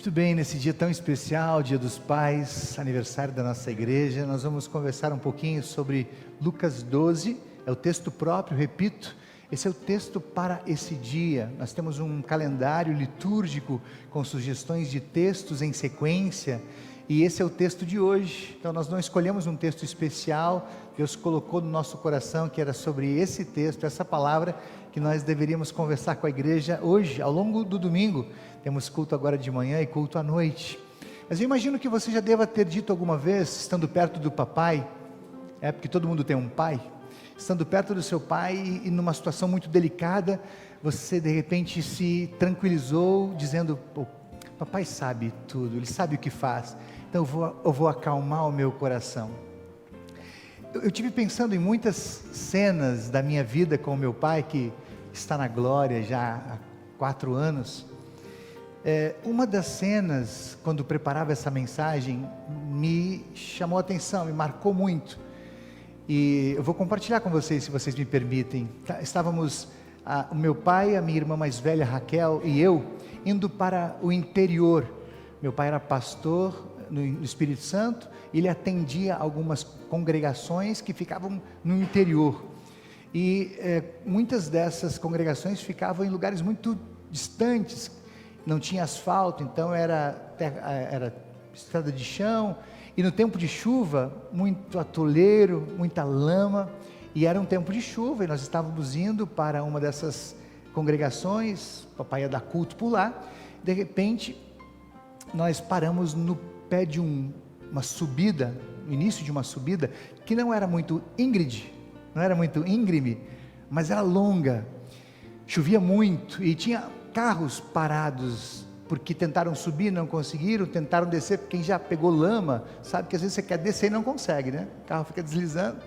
Muito bem, nesse dia tão especial, Dia dos Pais, aniversário da nossa igreja, nós vamos conversar um pouquinho sobre Lucas 12, é o texto próprio, repito, esse é o texto para esse dia. Nós temos um calendário litúrgico com sugestões de textos em sequência, e esse é o texto de hoje. Então nós não escolhemos um texto especial, Deus colocou no nosso coração que era sobre esse texto, essa palavra que nós deveríamos conversar com a igreja hoje, ao longo do domingo. Temos culto agora de manhã e culto à noite. Mas eu imagino que você já deva ter dito alguma vez, estando perto do papai, porque todo mundo tem um pai, estando perto do seu pai e numa situação muito delicada, você de repente se tranquilizou, dizendo: papai sabe tudo, ele sabe o que faz, então eu vou acalmar o meu coração. Eu tive pensando em muitas cenas da minha vida com o meu pai, que está na glória já há 4 anos. Uma das cenas, quando preparava essa mensagem, me chamou a atenção, me marcou muito, e eu vou compartilhar com vocês, se vocês me permitem. Estávamos, o meu pai, a minha irmã mais velha Raquel e eu, indo para o interior. Meu pai era pastor no Espírito Santo, ele atendia algumas congregações que ficavam no interior, e muitas dessas congregações ficavam em lugares muito distantes, não tinha asfalto, então era estrada de chão, e no tempo de chuva, muito atoleiro, muita lama, e era um tempo de chuva, e nós estávamos indo para uma dessas congregações, o papai ia dar culto por lá. De repente, nós paramos no pé de uma subida, no início de uma subida, que não era muito íngreme, mas era longa, chovia muito, e tinha carros parados, porque tentaram subir, não conseguiram, tentaram descer, quem já pegou lama, sabe que às vezes você quer descer e não consegue, né? O carro fica deslizando,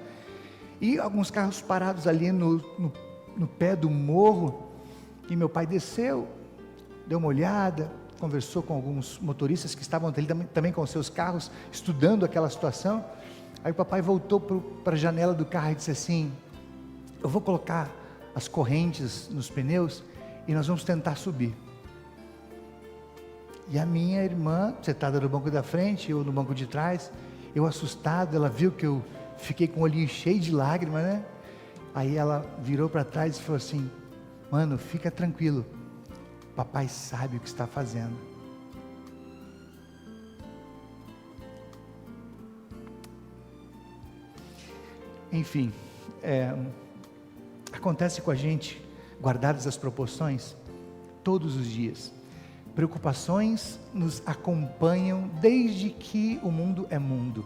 e alguns carros parados ali no pé do morro, e meu pai desceu, deu uma olhada, conversou com alguns motoristas que estavam ali também com os seus carros, estudando aquela situação. Aí o papai voltou para a janela do carro e disse assim: eu vou colocar as correntes nos pneus e nós vamos tentar subir. E a minha irmã, sentada no banco da frente, eu no banco de trás, eu assustado, ela viu que eu fiquei com o olhinho cheio de lágrimas, né? Aí ela virou para trás e falou assim: mano, fica tranquilo, papai sabe o que está fazendo. Enfim, acontece com a gente, guardadas as proporções, todos os dias. Preocupações nos acompanham desde que o mundo é mundo.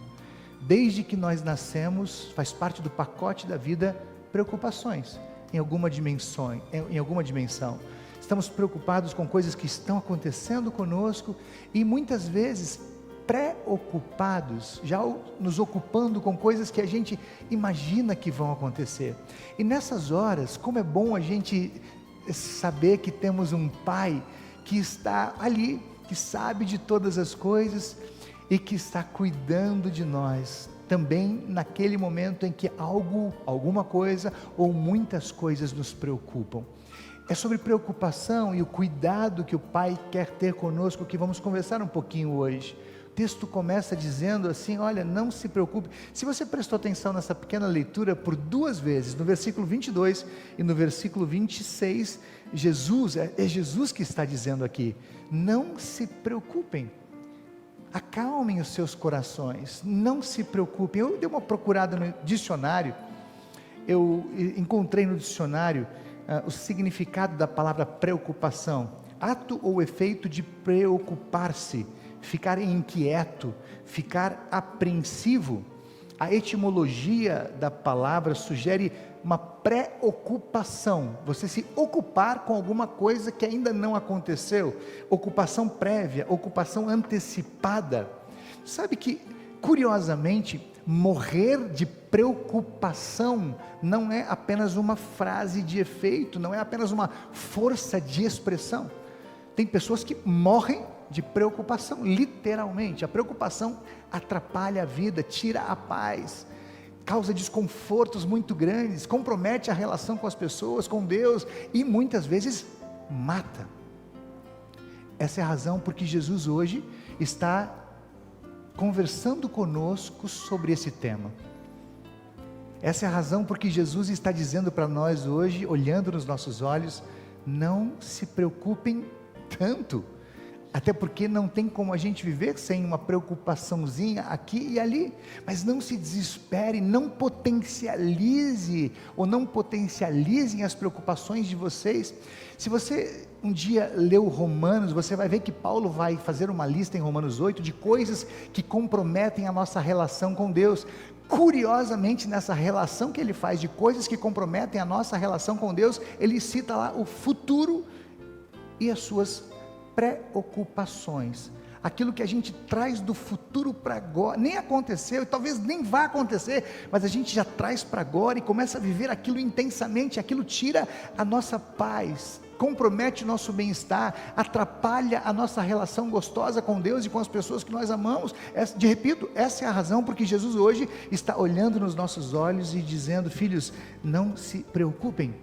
Desde que nós nascemos, faz parte do pacote da vida, preocupações, em alguma dimensão. Estamos preocupados com coisas que estão acontecendo conosco, e muitas vezes preocupados, já nos ocupando com coisas que a gente imagina que vão acontecer. E nessas horas, como é bom a gente saber que temos um pai que está ali, que sabe de todas as coisas e que está cuidando de nós, também naquele momento em que alguma coisa ou muitas coisas nos preocupam. É sobre preocupação e o cuidado que o pai quer ter conosco que vamos conversar um pouquinho hoje. O texto começa dizendo assim: olha, não se preocupe. Se você prestou atenção nessa pequena leitura por 2 vezes, no versículo 22 e no versículo 26, é Jesus que está dizendo aqui: não se preocupem, acalmem os seus corações, não se preocupem. Eu dei uma procurada no dicionário, eu encontrei no dicionário o significado da palavra preocupação: ato ou efeito de preocupar-se, ficar inquieto, ficar apreensivo. A etimologia da palavra sugere uma preocupação, você se ocupar com alguma coisa que ainda não aconteceu, ocupação prévia, ocupação antecipada. Sabe que, curiosamente, morrer de preocupação não é apenas uma frase de efeito, não é apenas uma força de expressão. Tem pessoas que morrem de preocupação, literalmente. A preocupação atrapalha a vida, tira a paz, causa desconfortos muito grandes, compromete a relação com as pessoas, com Deus, e muitas vezes mata. essa é a razão porque Jesus hoje está conversando conosco sobre esse tema. Essa é a razão porque Jesus está dizendo para nós hoje, olhando nos nossos olhos, não se preocupem tanto, até porque não tem como a gente viver sem uma preocupaçãozinha aqui e ali, mas não se desespere, não potencialize, ou não potencializem as preocupações de vocês. Se você um dia leu Romanos, você vai ver que Paulo vai fazer uma lista em Romanos 8, de coisas que comprometem a nossa relação com Deus. Curiosamente, nessa relação que ele faz de coisas que comprometem a nossa relação com Deus, ele cita lá o futuro e as suas preocupações, aquilo que a gente traz do futuro para agora, nem aconteceu, e talvez nem vá acontecer, mas a gente já traz para agora e começa a viver aquilo intensamente. Aquilo tira a nossa paz, compromete o nosso bem-estar, atrapalha a nossa relação gostosa com Deus e com as pessoas que nós amamos. Repito, essa é a razão porque Jesus hoje está olhando nos nossos olhos e dizendo: filhos, não se preocupem.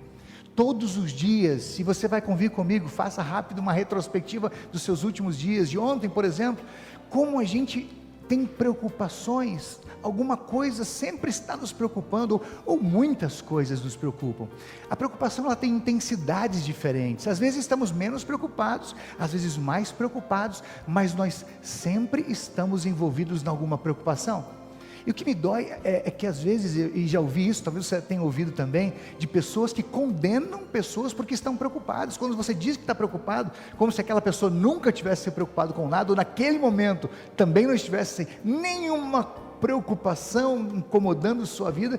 Todos os dias, se você vai convir comigo, faça rápido uma retrospectiva dos seus últimos dias, de ontem, por exemplo. Como a gente tem preocupações, alguma coisa sempre está nos preocupando, ou muitas coisas nos preocupam. A preocupação, ela tem intensidades diferentes. Às vezes estamos menos preocupados, às vezes mais preocupados, mas nós sempre estamos envolvidos em alguma preocupação. E o que me dói é que às vezes, e já ouvi isso, talvez você tenha ouvido também, de pessoas que condenam pessoas porque estão preocupadas. Quando você diz que está preocupado, como se aquela pessoa nunca tivesse se preocupado com nada, ou naquele momento também não estivesse nenhuma preocupação incomodando sua vida,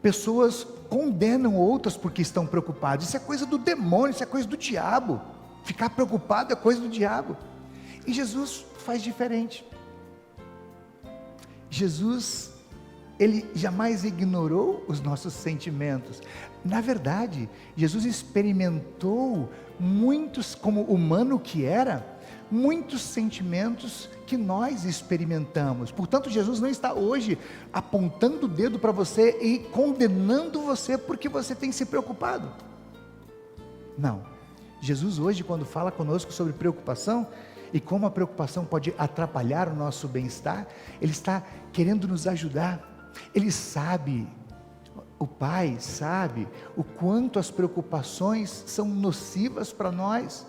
pessoas condenam outras porque estão preocupadas. Isso é coisa do demônio, isso é coisa do diabo. Ficar preocupado é coisa do diabo. E Jesus faz diferente. Jesus, ele jamais ignorou os nossos sentimentos. Na verdade, Jesus experimentou muitos, como humano que era, muitos sentimentos que nós experimentamos. Portanto, Jesus não está hoje apontando o dedo para você e condenando você porque você tem se preocupado. Não. Jesus hoje, quando fala conosco sobre preocupação, e como a preocupação pode atrapalhar o nosso bem-estar, Ele está querendo nos ajudar. Ele sabe, o Pai sabe, o quanto as preocupações são nocivas para nós.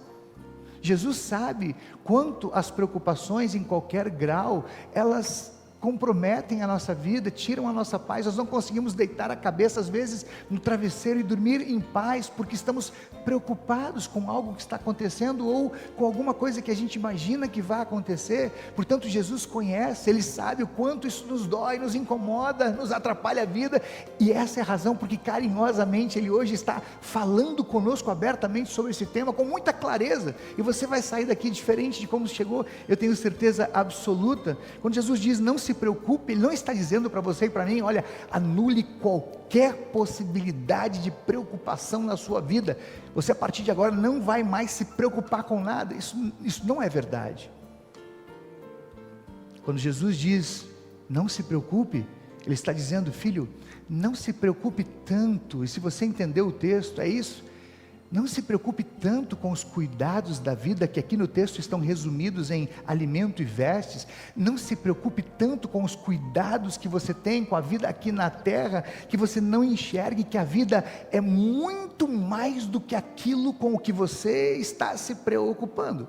Jesus sabe quanto as preocupações, em qualquer grau, elas comprometem a nossa vida, tiram a nossa paz. Nós não conseguimos deitar a cabeça às vezes no travesseiro e dormir em paz, porque estamos preocupados com algo que está acontecendo, ou com alguma coisa que a gente imagina que vai acontecer. Portanto, Jesus conhece, Ele sabe o quanto isso nos dói, nos incomoda, nos atrapalha a vida, e essa é a razão porque carinhosamente Ele hoje está falando conosco abertamente sobre esse tema, com muita clareza, e você vai sair daqui diferente de como chegou, eu tenho certeza absoluta. Quando Jesus diz não se preocupe, Ele não está dizendo para você e para mim: olha, anule qualquer possibilidade de preocupação na sua vida, você a partir de agora não vai mais se preocupar com nada. Isso não é verdade. Quando Jesus diz não se preocupe, Ele está dizendo: filho, não se preocupe tanto. E se você entendeu o texto, é isso. Não se preocupe tanto com os cuidados da vida, que aqui no texto estão resumidos em alimento e vestes. Não se preocupe tanto com os cuidados que você tem com a vida aqui na terra, que você não enxergue que a vida é muito mais do que aquilo com o que você está se preocupando.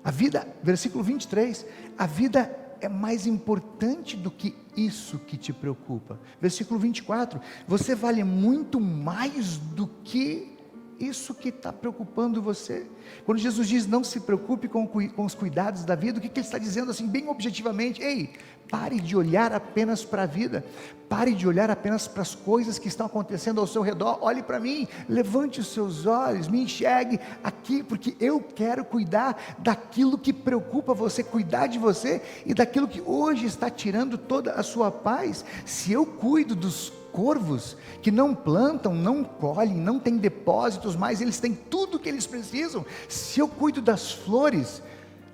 A vida, versículo 23, a vida é mais importante do que isso que te preocupa. Versículo 24, você vale muito mais do que isso que está preocupando você. Quando Jesus diz não se preocupe com os cuidados da vida, o que Ele está dizendo assim, bem objetivamente? Ei, pare de olhar apenas para a vida, pare de olhar apenas para as coisas que estão acontecendo ao seu redor. Olhe para mim, levante os seus olhos, me enxergue aqui, porque eu quero cuidar daquilo que preocupa você, cuidar de você e daquilo que hoje está tirando toda a sua paz. Se eu cuido dos corvos que não plantam, não colhem, não têm depósitos, mas eles têm tudo o que eles precisam. Se eu cuido das flores,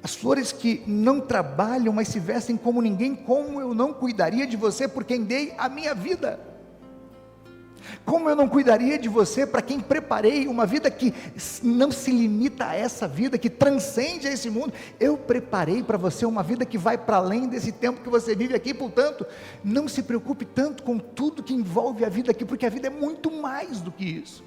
as flores que não trabalham, mas se vestem como ninguém, como eu não cuidaria de você por quem dei a minha vida? Como eu não cuidaria de você, para quem preparei uma vida que não se limita a essa vida, que transcende a esse mundo? Eu preparei para você uma vida que vai para além desse tempo que você vive aqui. Portanto, não se preocupe tanto com tudo que envolve a vida aqui, porque a vida é muito mais do que isso.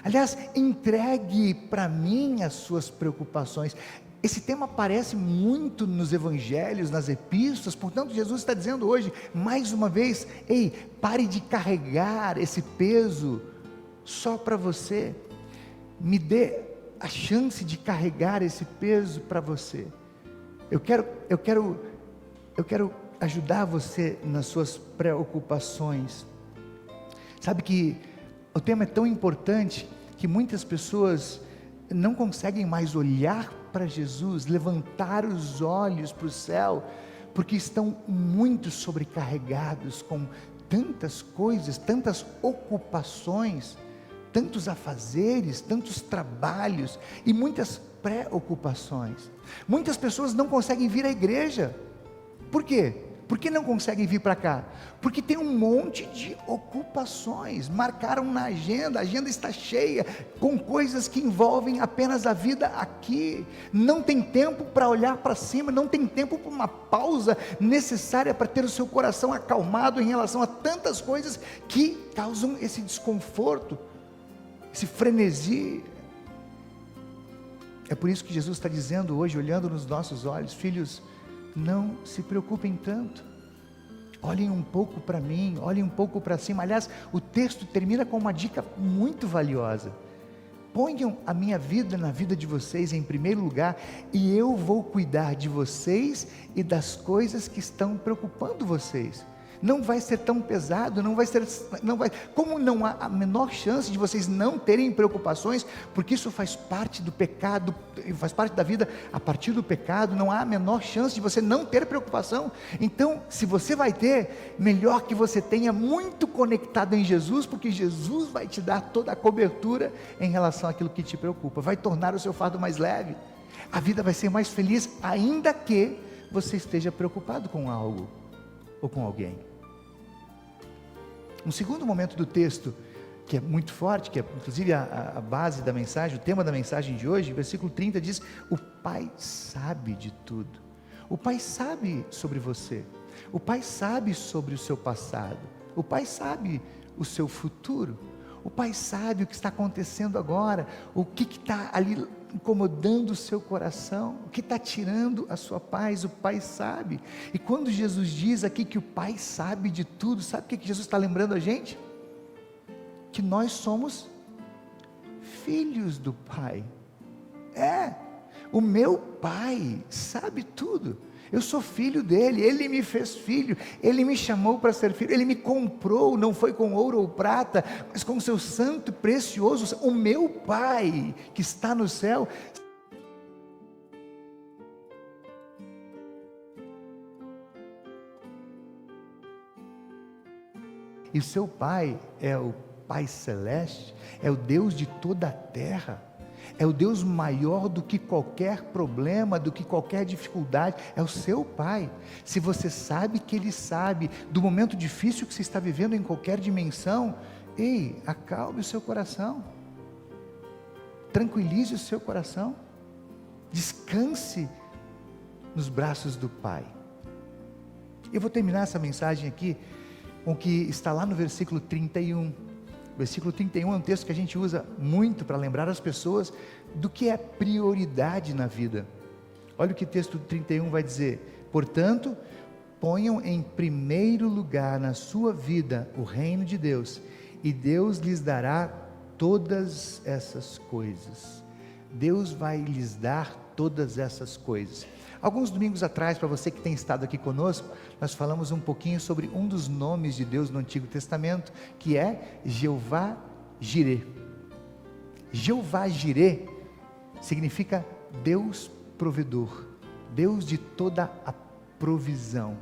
Aliás, entregue para mim as suas preocupações. Esse tema aparece muito nos evangelhos, nas epístolas. Portanto, Jesus está dizendo hoje, mais uma vez: ei, pare de carregar esse peso só para você, me dê a chance de carregar esse peso para você. Eu quero ajudar você nas suas preocupações. Sabe que o tema é tão importante que muitas pessoas não conseguem mais olhar para Jesus, levantar os olhos para o céu, porque estão muito sobrecarregados com tantas coisas, tantas ocupações, tantos afazeres, tantos trabalhos e muitas preocupações. Muitas pessoas não conseguem vir à igreja. Por quê? Por que não conseguem vir para cá? Porque tem um monte de ocupações, marcaram na agenda, a agenda está cheia, com coisas que envolvem apenas a vida aqui, não tem tempo para olhar para cima, não tem tempo para uma pausa necessária para ter o seu coração acalmado em relação a tantas coisas que causam esse desconforto, esse frenesi. É por isso que Jesus está dizendo hoje, olhando nos nossos olhos: filhos, não se preocupem tanto, olhem um pouco para mim, olhem um pouco para cima. Aliás, o texto termina com uma dica muito valiosa: ponham a minha vida na vida de vocês em primeiro lugar, e eu vou cuidar de vocês e das coisas que estão preocupando vocês. Não vai ser tão pesado, como não há a menor chance de vocês não terem preocupações, porque isso faz parte do pecado, faz parte da vida a partir do pecado. Não há a menor chance de você não ter preocupação. Então, se você vai ter, melhor que você tenha muito conectado em Jesus, porque Jesus vai te dar toda a cobertura em relação àquilo que te preocupa, vai tornar o seu fardo mais leve, a vida vai ser mais feliz, ainda que você esteja preocupado com algo ou com alguém. Um segundo momento do texto, que é muito forte, que é inclusive a base da mensagem, o tema da mensagem de hoje, versículo 30 diz: o Pai sabe de tudo. O Pai sabe sobre você, o Pai sabe sobre o seu passado, o Pai sabe o seu futuro, o Pai sabe o que está acontecendo agora, o que está ali incomodando o seu coração, o que está tirando a sua paz. O Pai sabe. E quando Jesus diz aqui que o Pai sabe de tudo, sabe o que Jesus está lembrando a gente? Que nós somos filhos do Pai. O meu Pai sabe tudo. Eu sou filho dele, ele me fez filho, ele me chamou para ser filho, ele me comprou, não foi com ouro ou prata, mas com o seu santo e precioso. O meu Pai que está no céu. E o seu Pai é o Pai Celeste, é o Deus de toda a terra, é o Deus maior do que qualquer problema, do que qualquer dificuldade. É o seu Pai. Se você sabe que Ele sabe do momento difícil que você está vivendo em qualquer dimensão, ei, acalme o seu coração, tranquilize o seu coração, descanse nos braços do Pai. Eu vou terminar essa mensagem aqui com o que está lá no versículo 31. O versículo 31 é um texto que a gente usa muito para lembrar as pessoas do que é prioridade na vida. Olha o que o texto 31 vai dizer: portanto, ponham em primeiro lugar na sua vida o reino de Deus, e Deus lhes dará todas essas coisas. Deus vai lhes dar todas essas coisas. Alguns domingos atrás, para você que tem estado aqui conosco, nós falamos um pouquinho sobre um dos nomes de Deus no Antigo Testamento, que é Jeová Jireh. Jeová Jireh significa Deus provedor, Deus de toda a provisão.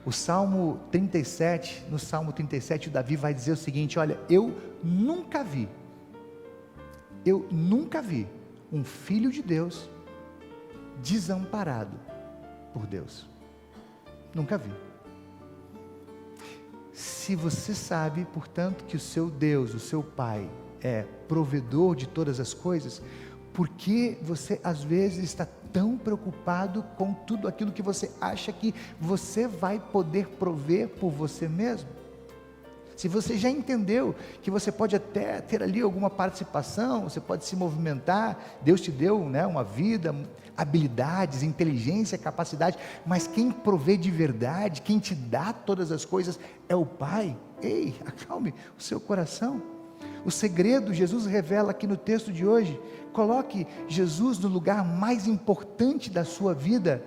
O Salmo 37, no Salmo 37, o Davi vai dizer o seguinte: olha, eu nunca vi um filho de Deus desamparado por Deus. Nunca vi. se você sabe, portanto, que o seu Deus, o seu Pai, é provedor de todas as coisas, por que você às vezes está tão preocupado com tudo aquilo que você acha que você vai poder prover por você mesmo? Se você já entendeu que você pode até ter ali alguma participação, você pode se movimentar, Deus te deu, uma vida, habilidades, inteligência, capacidade, mas quem provê de verdade, quem te dá todas as coisas é o Pai. Ei, acalme o seu coração. O segredo Jesus revela aqui no texto de hoje. Coloque Jesus no lugar mais importante da sua vida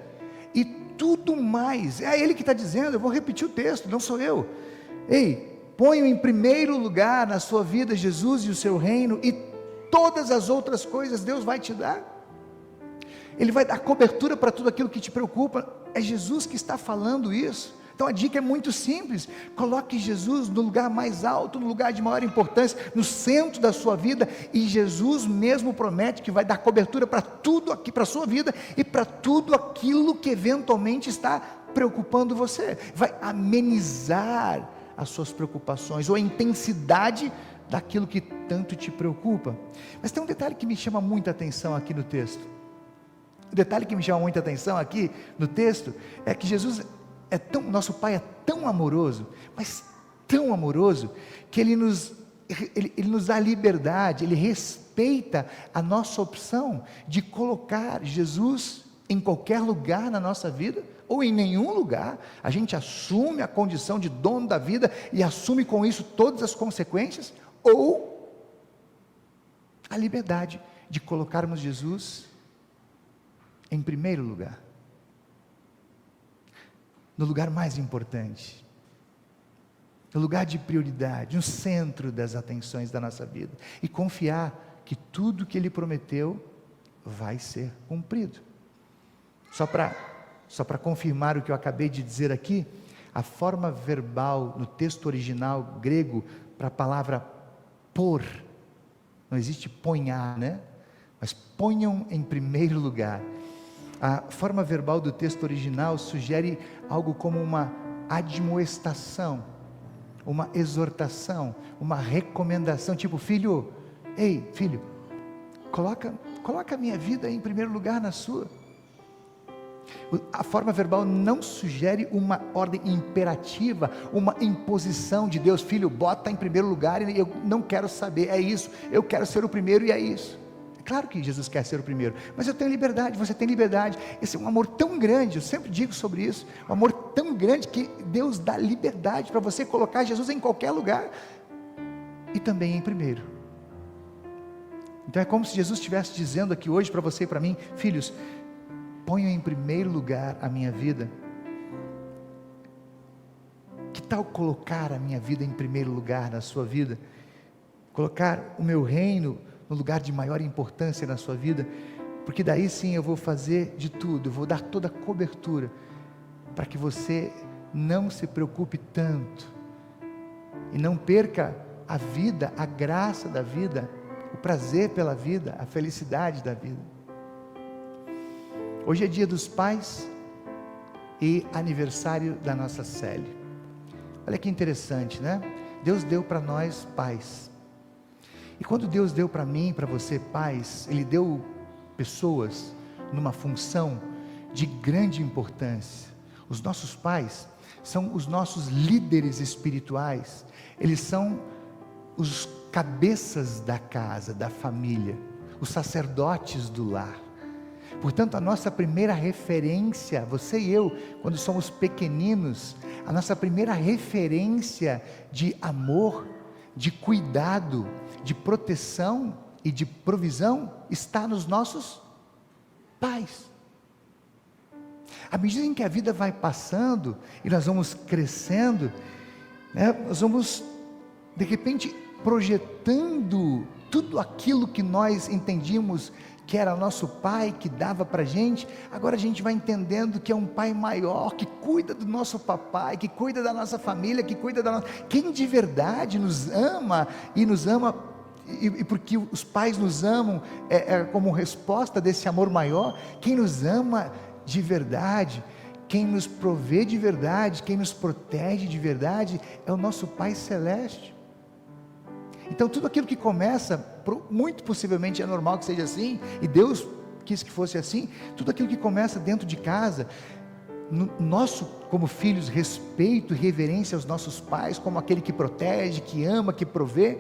e tudo mais, é Ele que está dizendo. Eu vou repetir o texto, não sou eu. Ei, ponha em primeiro lugar na sua vida Jesus e o seu reino, e todas as outras coisas Deus vai te dar. Ele vai dar cobertura para tudo aquilo que te preocupa. É Jesus que está falando isso. Então a dica é muito simples: coloque Jesus no lugar mais alto, no lugar de maior importância, no centro da sua vida, e Jesus mesmo promete que vai dar cobertura para tudo aqui, para a sua vida, e para tudo aquilo que eventualmente está preocupando você. Vai amenizar as suas preocupações, ou a intensidade daquilo que tanto te preocupa. Mas tem um detalhe que me chama muita atenção aqui no texto. O detalhe que me chama muita atenção aqui no texto é que Jesus nosso Pai é tão amoroso, mas tão amoroso, que Ele nos dá liberdade, Ele respeita a nossa opção de colocar Jesus em qualquer lugar na nossa vida, ou em nenhum lugar. A gente assume a condição de dono da vida, e assume com isso todas as consequências, ou a liberdade de colocarmos Jesus em primeiro lugar, no lugar mais importante, no lugar de prioridade, no centro das atenções da nossa vida, e confiar que tudo que Ele prometeu vai ser cumprido. Só para confirmar o que eu acabei de dizer aqui, a forma verbal no texto original grego para a palavra pôr, não existe ponhar, mas ponham em primeiro lugar. A forma verbal do texto original sugere algo como uma admoestação, uma exortação, uma recomendação, tipo: filho, ei filho, coloca a minha vida em primeiro lugar na sua. A forma verbal não sugere uma ordem imperativa, uma imposição de Deus: filho, bota em primeiro lugar, e eu não quero saber, é isso, eu quero ser o primeiro e é isso. Claro que Jesus quer ser o primeiro, mas eu tenho liberdade, você tem liberdade. Esse é um amor tão grande, eu sempre digo sobre isso, um amor tão grande que Deus dá liberdade para você colocar Jesus em qualquer lugar, e também em primeiro. Então é como se Jesus estivesse dizendo aqui hoje para você e para mim: filhos, ponham em primeiro lugar a minha vida. Que tal colocar a minha vida em primeiro lugar na sua vida? Colocar o meu reino no lugar de maior importância na sua vida, porque daí sim eu vou fazer de tudo, eu vou dar toda a cobertura, para que você não se preocupe tanto, e não perca a vida, a graça da vida, o prazer pela vida, a felicidade da vida. Hoje é dia dos pais, e aniversário da nossa Célia. Olha que interessante, Deus deu para nós pais, e quando Deus deu para mim, para você pais, Ele deu pessoas numa função de grande importância. Os nossos pais são os nossos líderes espirituais, eles são os cabeças da casa, da família, os sacerdotes do lar. Portanto, a nossa primeira referência, você e eu, quando somos pequeninos, a nossa primeira referência de amor, de cuidado, de proteção e de provisão está nos nossos pais. À medida em que a vida vai passando e nós vamos crescendo, nós vamos de repente projetando tudo aquilo que nós entendíamos que era nosso pai, que dava para a gente. Agora a gente vai entendendo que é um pai maior, que cuida do nosso papai, que cuida da nossa família, que cuida da nossa... Quem de verdade nos ama, e porque os pais nos amam, como resposta desse amor maior, quem nos ama de verdade, quem nos provê de verdade, quem nos protege de verdade, é o nosso Pai Celeste. Então tudo aquilo que começa, muito possivelmente é normal que seja assim, e Deus quis que fosse assim, tudo aquilo que começa dentro de casa, nosso, como filhos, respeito e reverência aos nossos pais, como aquele que protege, que ama, que provê,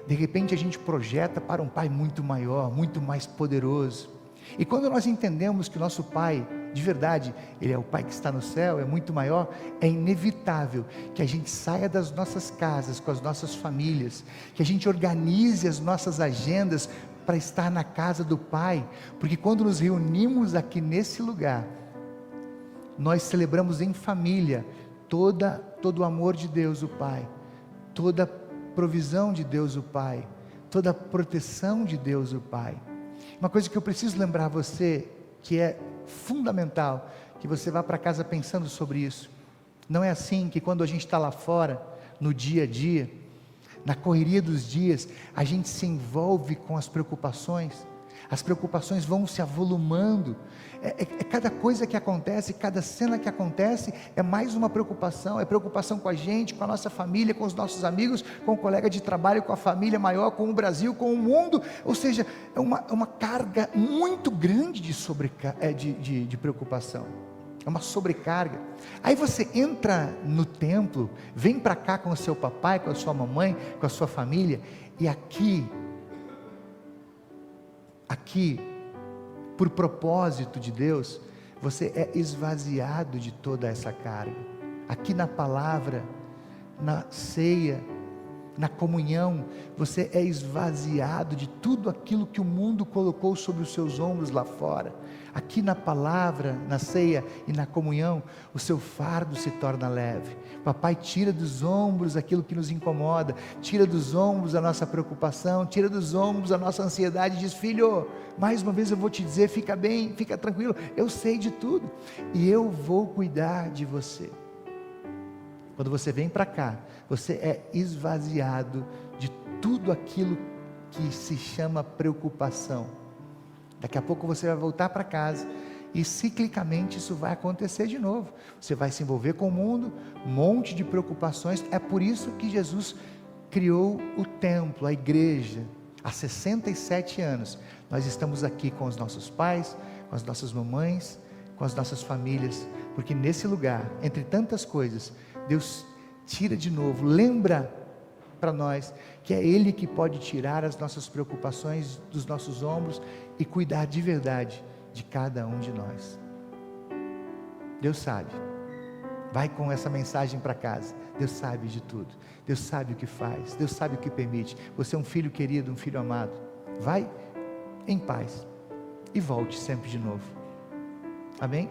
de repente a gente projeta para um Pai muito maior, muito mais poderoso. E quando nós entendemos que o nosso Pai, de verdade, Ele é o Pai que está no céu, é muito maior, é inevitável que a gente saia das nossas casas, com as nossas famílias, que a gente organize as nossas agendas para estar na casa do Pai, porque quando nos reunimos aqui nesse lugar, nós celebramos em família todo o amor de Deus o Pai, toda a provisão de Deus o Pai, toda a proteção de Deus o Pai. Uma coisa que eu preciso lembrar a você, que é fundamental, que você vá para casa pensando sobre isso. Não é assim que quando a gente está lá fora, no dia a dia, na correria dos dias, a gente se envolve com as preocupações vão se avolumando, cada coisa que acontece, cada cena que acontece, é mais uma preocupação, é preocupação com a gente, com a nossa família, com os nossos amigos, com o colega de trabalho, com a família maior, com o Brasil, com o mundo, ou seja, é uma carga muito grande de preocupação, é uma sobrecarga. Aí você entra no templo, vem para cá com o seu papai, com a sua mamãe, com a sua família, e aqui, por propósito de Deus, você é esvaziado de toda essa carga. Aqui na palavra, na ceia, na comunhão, você é esvaziado de tudo aquilo que o mundo colocou sobre os seus ombros lá fora. Aqui na palavra, na ceia e na comunhão, o seu fardo se torna leve. Papai tira dos ombros aquilo que nos incomoda, tira dos ombros a nossa preocupação, tira dos ombros a nossa ansiedade e diz: filho, mais uma vez eu vou te dizer, fica bem, fica tranquilo, eu sei de tudo e eu vou cuidar de você. Quando você vem para cá, você é esvaziado de tudo aquilo que se chama preocupação. Daqui a pouco você vai voltar para casa e ciclicamente isso vai acontecer de novo. Você vai se envolver com o mundo, um monte de preocupações. É por isso que Jesus criou o templo, a igreja. Há 67 anos nós estamos aqui com os nossos pais, com as nossas mamães, com as nossas famílias, porque nesse lugar, entre tantas coisas, Deus tira de novo, lembra para nós que é Ele que pode tirar as nossas preocupações dos nossos ombros e cuidar de verdade de cada um de nós. Deus sabe, vai com essa mensagem para casa. Deus sabe de tudo, Deus sabe o que faz, Deus sabe o que permite. Você é um filho querido, um filho amado. Vai em paz e volte sempre de novo. Amém?